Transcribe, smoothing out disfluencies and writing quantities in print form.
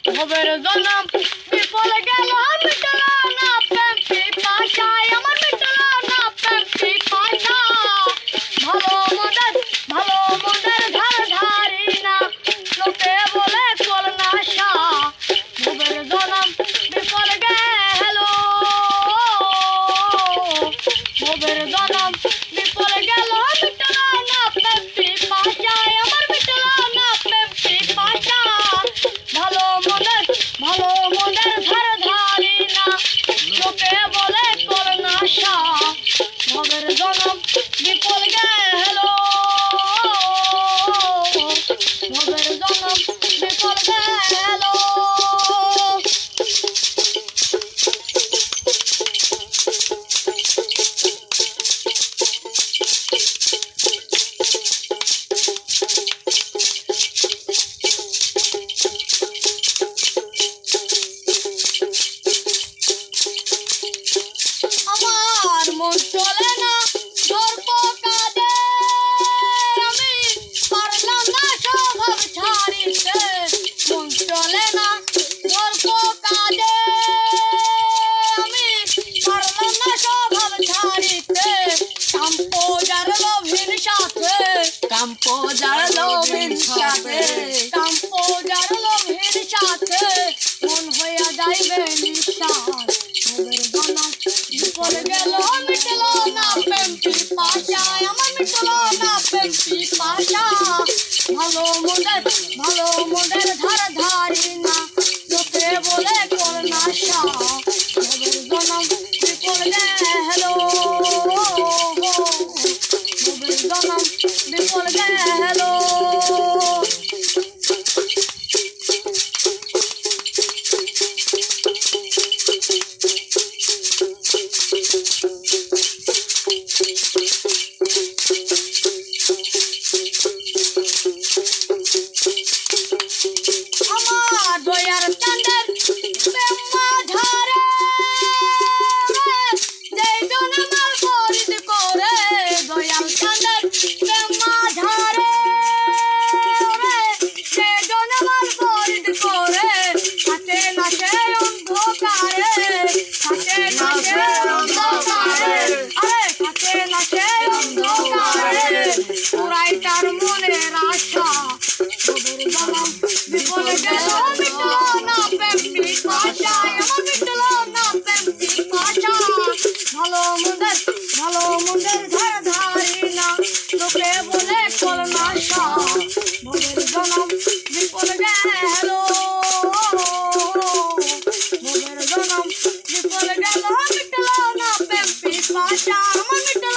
ভবের জনম বিফল গেল মিটল না প্রেম পিপাসায় আমার মিটল না প্রেম পিপাসা ভালো মন্দের ধার ধারি না লোকে বলে চল না সা ভবের জনম বিফল গেল ভবের জনম বিফল গেল মিটল না প্রেম পিপাসায় আমার মিটল না প্রেম পিপাসা ভালো মন্দের ধার ধারি না লোকে বলে চল না সা ভবের জনম বিফল গেল ভবের জনম বিফল গেল আমার মন চলে না গর্ব কাঁদে আমি পারলাম না স্বভাব ছাড়িতে মন চলে না গর্ব কাঁদে আমি পারলাম না স্বভাব ছাড়িতে কাম্পোজার লোভীর সাথে কাম্পোজার লোভীর সাথে কাম্পোজার লোভীর সাথে মন হইয়া যাইবে নিঃশ্বাস ভবের জনম বিফল গেল মিটল না প্রেম পিপাসা আমার মিটল না প্রেম পিপাসা ভালো মন্দের ধার ধারি না লোকে বলে কর না সা ভবের জনম বিফল গেল ভবের জনম বিফল গেল আমার দয়ার চাঁদের প্রেম ধারে যেই জন আমার ফরিদ করে দয়াল চাঁদের প্রেম ধারে যেই জন আমার ফরিদ করে হাতে নাচে অন্ধকারে হাতে নাচে অন্ধকারে আরে হাতে নাচে অন্ধকারে পুরাই তার মনের আশা ভবের জনম বিফল গেল মিটল না প্রেম পিপাসা আমার মিটল না প্রেম পিপাসা ভালো মন্দের ধার ধারি না লোকে বলে চল না সা ভবের জনম বিফল গেল ভবের জনম বিফল গেল মিটল না প্রেম পিপাসা আমার মিটল